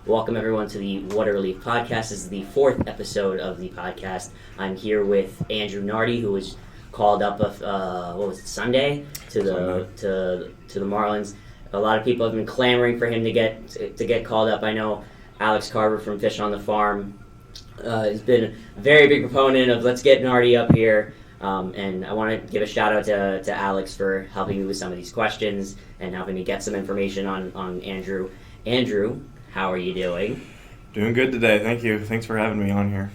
Welcome everyone to the Water Relief Podcast. This is the fourth episode of the podcast. I'm here with Andrew Nardi, who was called up Sunday to the Marlins. A lot of people have been clamoring for him to get called up. I know Alex Carver from Fish on the Farm has been a very big proponent of let's get Nardi up here. And I want to give a shout out to Alex for helping me with some of these questions and helping me get some information on Andrew. Andrew, how are you doing? Doing good today, thank you. Thanks for having me on here.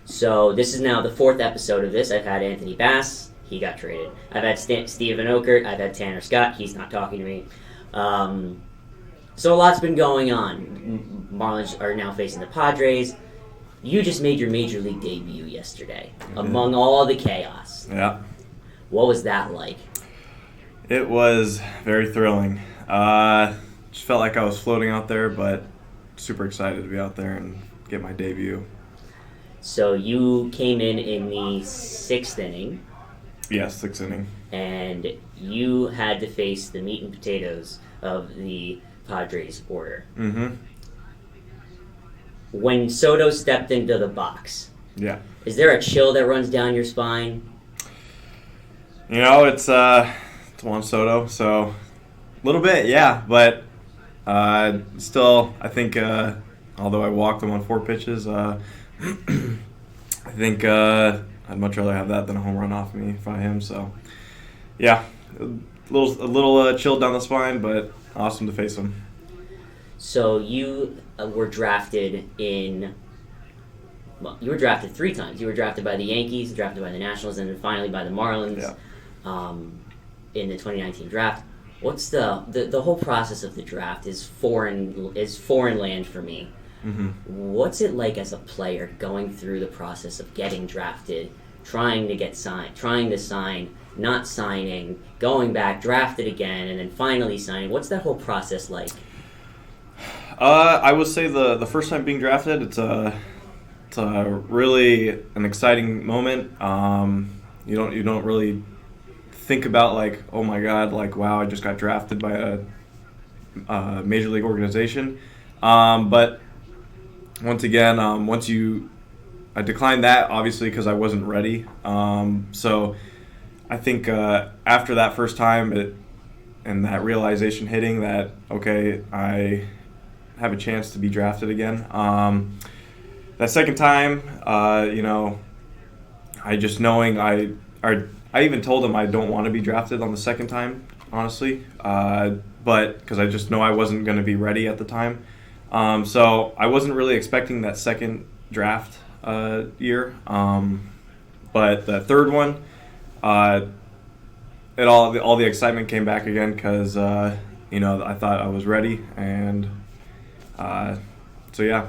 So this is now the fourth episode of this. I've had Anthony Bass, he got traded. I've had Steven Okert, I've had Tanner Scott, he's not talking to me. So a lot's been going on. Marlins are now facing the Padres. You just made your Major League debut yesterday, among all the chaos. Yeah. What was that like? It was very thrilling. Just felt like I was floating out there, but super excited to be out there and get my debut. So you came in the sixth inning. Yes, sixth inning. And you had to face the meat and potatoes of the Padres order. Mm-hmm. When Soto stepped into the box, yeah, is there a chill that runs down your spine? You know, it's Juan Soto, so a little bit, yeah, but still, I think, although I walked him on 4 pitches, I think I'd much rather have that than a home run off me by him. So, yeah, a little chilled down the spine, but awesome to face him. So you were drafted you were drafted 3 times. You were drafted by the Yankees, drafted by the Nationals, and then finally by the Marlins in the 2019 draft. What's the whole process of the draft is foreign land for me. Mm-hmm. What's it like as a player going through the process of getting drafted, trying to sign, not signing, going back, drafted again, and then finally signing? What's that whole process like? I would say the first time being drafted, it's a really an exciting moment. You don't really think about like, oh my God, like wow, I just got drafted by a major league organization. But once again, I declined that obviously because I wasn't ready. So I think after that first time, and that realization hitting that okay, I have a chance to be drafted again. That second time, I just knowing I even told him I don't want to be drafted on the second time, honestly, but because I just know I wasn't going to be ready at the time. So I wasn't really expecting that second draft year, but the third one, all the excitement came back again because I thought I was ready, and so yeah.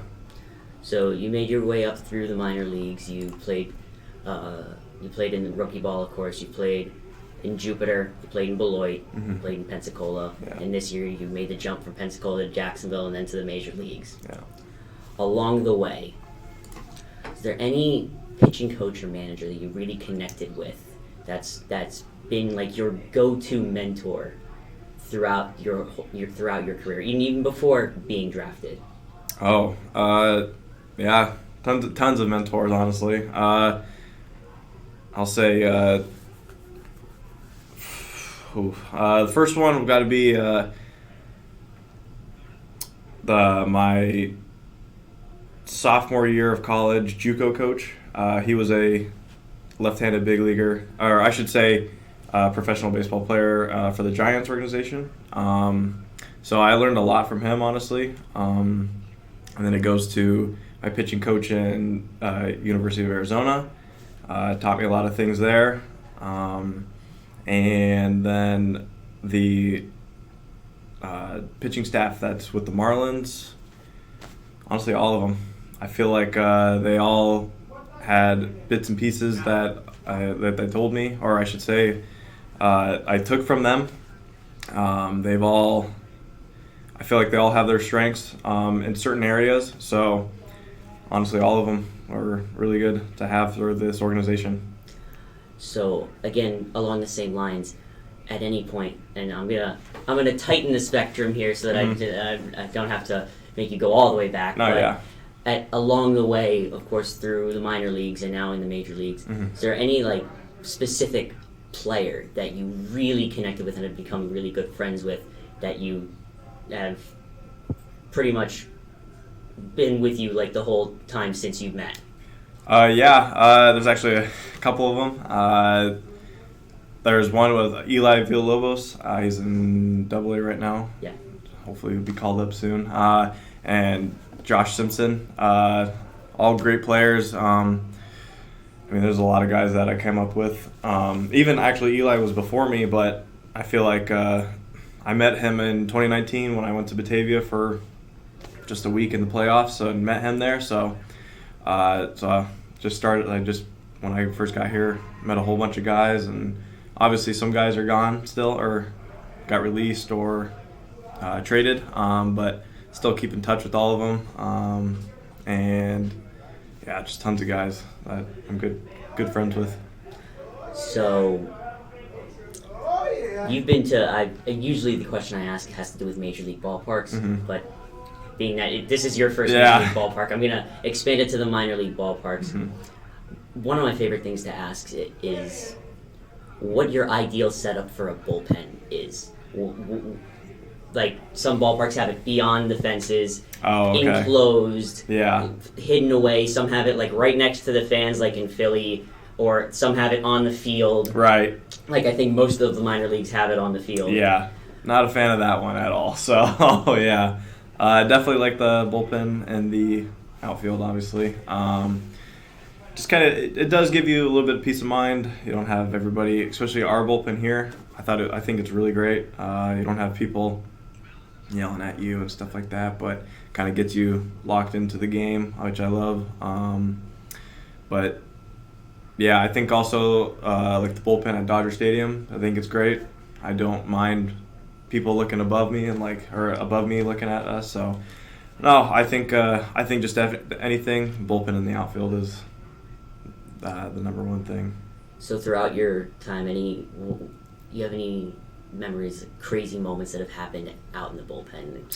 So you made your way up through the minor leagues. You played in the rookie ball, of course. You played in Jupiter. You played in Beloit. Mm-hmm. You played in Pensacola. Yeah. And this year you made the jump from Pensacola to Jacksonville and then to the major leagues. Yeah. Along the way, is there any pitching coach or manager that you really connected with that's been like your go-to mentor throughout your career, even before being drafted? Oh, yeah, tons of mentors, honestly. I'll say the first one got to be my sophomore year of college JUCO coach. He was a left-handed big leaguer, or I should say professional baseball player for the Giants organization. So I learned a lot from him, honestly. And then it goes to my pitching coach in University of Arizona. Taught me a lot of things there. And then the pitching staff that's with the Marlins, honestly, all of them. I feel like they all had bits and pieces that they told me, or I should say, I took from them. I feel like they all have their strengths in certain areas. So honestly, all of them are really good to have for this organization. So again, along the same lines, at any point, and I'm gonna tighten the spectrum here so that I don't have to make you go all the way back. No, but yeah. Along the way, of course, through the minor leagues and now in the major leagues, is there any like specific player that you really connected with and have become really good friends with that you have pretty much been with you like the whole time since you've met? There's actually a couple of them. There's one with Eli Villalobos. He's in AA right now. Yeah. Hopefully he'll be called up soon. And Josh Simpson. All great players. There's a lot of guys that I came up with. Even actually Eli was before me, but I feel like I met him in 2019 when I went to Batavia for just a week in the playoffs and met him there. So I just started. When I first got here, met a whole bunch of guys, and obviously some guys are gone still or got released or traded, but still keep in touch with all of them. And yeah, just tons of guys that I'm good friends with. So you've been to. Usually the question I ask has to do with major league ballparks, but being that this is your first major league ballpark, I'm gonna expand it to the minor league ballparks. One of my favorite things to ask is what your ideal setup for a bullpen is. Like some ballparks have it beyond the fences, enclosed, hidden away. Some have it like right next to the fans, like in Philly, or some have it on the field. Right. Like I think most of the minor leagues have it on the field. Yeah, not a fan of that one at all. So definitely like the bullpen and the outfield, obviously. Just kind of, it does give you a little bit of peace of mind. You don't have everybody, especially our bullpen here. I think it's really great. You don't have people yelling at you and stuff like that, but kind of gets you locked into the game, which I love. But yeah, I think also like the bullpen at Dodger Stadium, I think it's great. I don't mind people looking above me or above me looking at us. So no, I think just anything, bullpen in the outfield is the number one thing. So throughout your time, you have any memories, crazy moments that have happened out in the bullpen?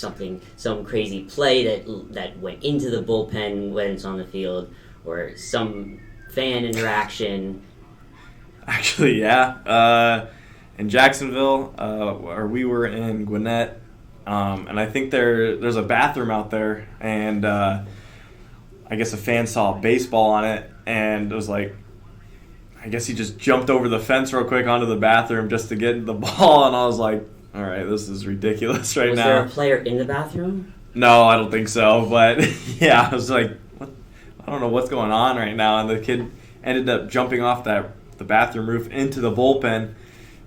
Some crazy play that went into the bullpen when it's on the field, or some fan interaction? Actually, yeah. In Jacksonville, where we were in Gwinnett, and I think there's a bathroom out there, and I guess a fan saw a baseball on it, and it was like, I guess he just jumped over the fence real quick onto the bathroom just to get the ball, and I was like, all right, this is ridiculous now. Was there a player in the bathroom? No, I don't think so, but yeah, I was like, what? I don't know what's going on right now, and the kid ended up jumping off the bathroom roof into the bullpen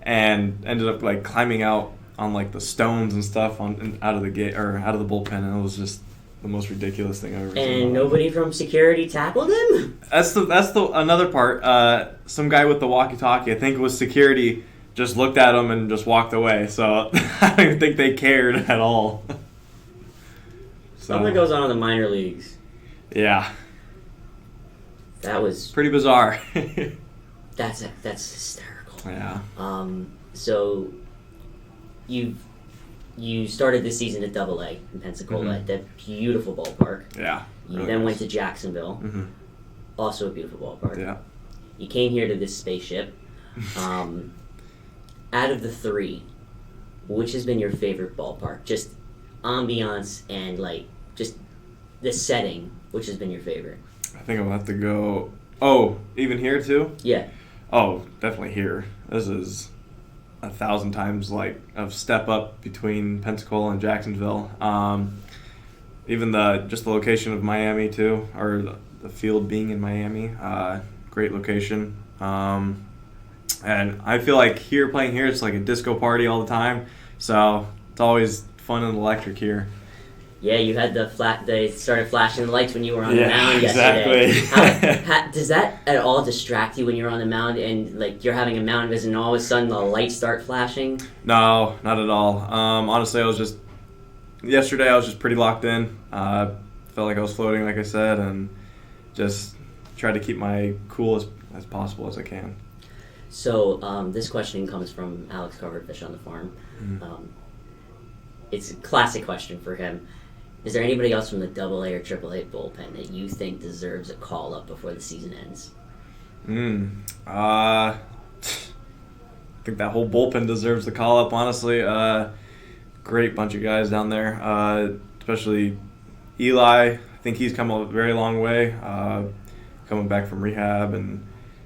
and ended up like climbing out on like the stones and stuff out of the gate or out of the bullpen, and it was just the most ridiculous thing I've ever seen. And nobody from security tackled him? That's the another part. Some guy with the walkie-talkie, I think it was security, just looked at him and just walked away. So I don't even think they cared at all. Something goes on in the minor leagues. Yeah. That was pretty bizarre. That's hysterical. Yeah. So you started this season at AA in Pensacola at that beautiful ballpark. Yeah. You then went to Jacksonville, also a beautiful ballpark. Yeah. You came here to this spaceship. Out of the three, which has been your favorite ballpark? Just ambiance and like just the setting, which has been your favorite? I think I'll have to go. Oh, even here too? Yeah. Oh, definitely here. This is 1,000 times like a step up between Pensacola and Jacksonville. Even the location of Miami too, or the field being in Miami, great location. And I feel like playing here, it's like a disco party all the time. So it's always fun and electric here. Yeah, you had they started flashing the lights when you were on the mound yesterday. Exactly. Does that at all distract you when you're on the mound and like you're having a mound visit and all of a sudden the lights start flashing? No, not at all. Honestly, yesterday I was just pretty locked in. Felt like I was floating, like I said, and just tried to keep my cool as possible as I can. So this question comes from Alex Covered Fish on the Farm. It's a classic question for him. Is there anybody else from the AA or AAA bullpen that you think deserves a call-up before the season ends? I think that whole bullpen deserves the call-up, honestly. Great bunch of guys down there, especially Eli. I think he's come a very long way, coming back from rehab and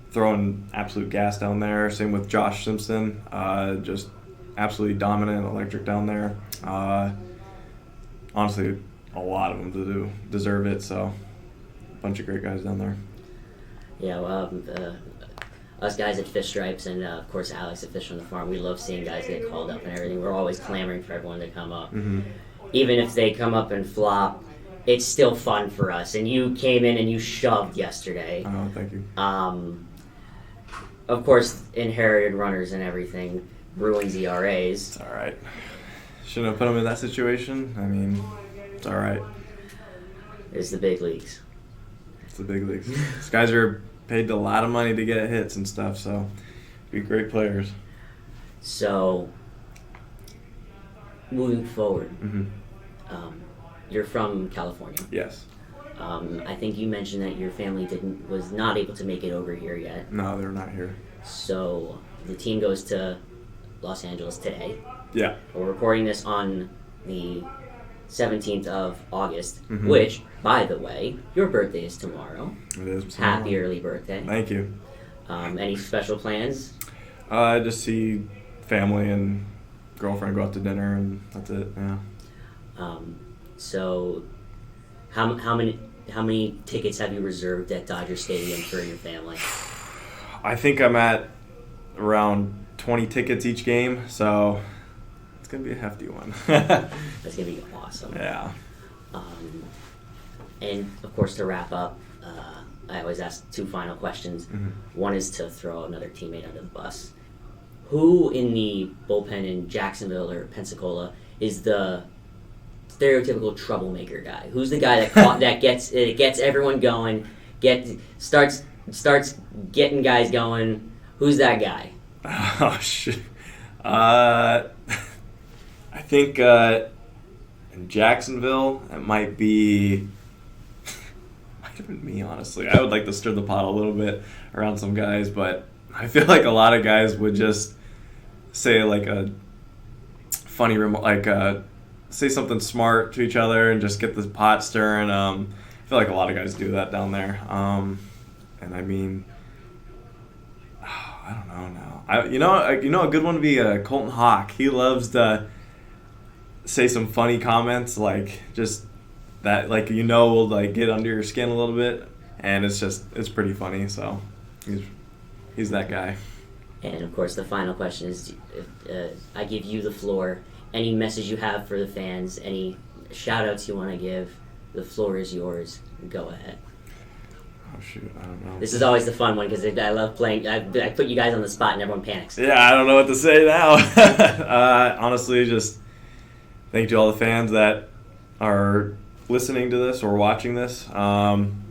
throwing absolute gas down there. Same with Josh Simpson, just absolutely dominant, electric down there. Honestly, a lot of them deserve it, so a bunch of great guys down there. Yeah, well, us guys at Fish Stripes and, of course, Alex at Fish on the Farm, we love seeing guys get called up and everything. We're always clamoring for everyone to come up. Even if they come up and flop, it's still fun for us. And you came in and you shoved yesterday. Oh, thank you. Of course, inherited runners and everything ruins ERAs. It's all right. Shouldn't have put him in that situation. I mean, it's all right. It's the big leagues. It's the big leagues. These guys are paid a lot of money to get hits and stuff, so be great players. So, moving forward, you're from California. Yes. I think you mentioned that your family was not able to make it over here yet. No, they're not here. So the team goes to Los Angeles today. Yeah. We're recording this on the 17th of August, which, by the way, your birthday is tomorrow. It is tomorrow. Happy early birthday. Thank you. Any special plans? Just see family and girlfriend, go out to dinner, and that's it. Yeah. So, how many tickets have you reserved at Dodger Stadium for your family? I think I'm at around 20 tickets each game, so it's gonna be a hefty one. That's gonna be awesome. Yeah. And of course, to wrap up, I always ask two final questions. One is to throw another teammate under the bus. Who in the bullpen in Jacksonville or Pensacola is the stereotypical troublemaker guy? Who's the guy that gets everyone going, starts getting guys going? Who's that guy? Oh shit. I think in Jacksonville it might have been me, honestly. I would like to stir the pot a little bit around some guys, but I feel like a lot of guys would just say like a funny say something smart to each other and just get the pot stirring. I feel like a lot of guys do that down there. And I mean, I don't know now. You know, a good one would be Colton Hawk. He loves to say some funny comments, like just that, like will like get under your skin a little bit, and it's pretty funny. So he's that guy. And of course, the final question is, I give you the floor. Any message you have for the fans, any shout-outs you want to give, the floor is yours. Go ahead. Oh, shoot. I don't know. This is always the fun one because I love playing. I put you guys on the spot and everyone panics. Yeah, I don't know what to say now. Honestly, just thank you to all the fans that are listening to this or watching this. I'm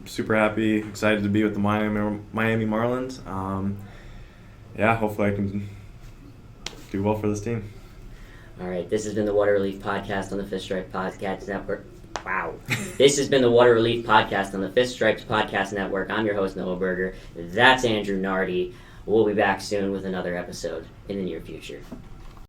super happy, excited to be with the Miami Marlins. Hopefully I can do well for this team. All right, this has been the Water Relief Podcast on the Fish Stripes Podcast Network. Wow. This has been the Water Relief Podcast on the Fish Stripes Podcast Network. I'm your host, Noah Berger. That's Andrew Nardi. We'll be back soon with another episode in the near future.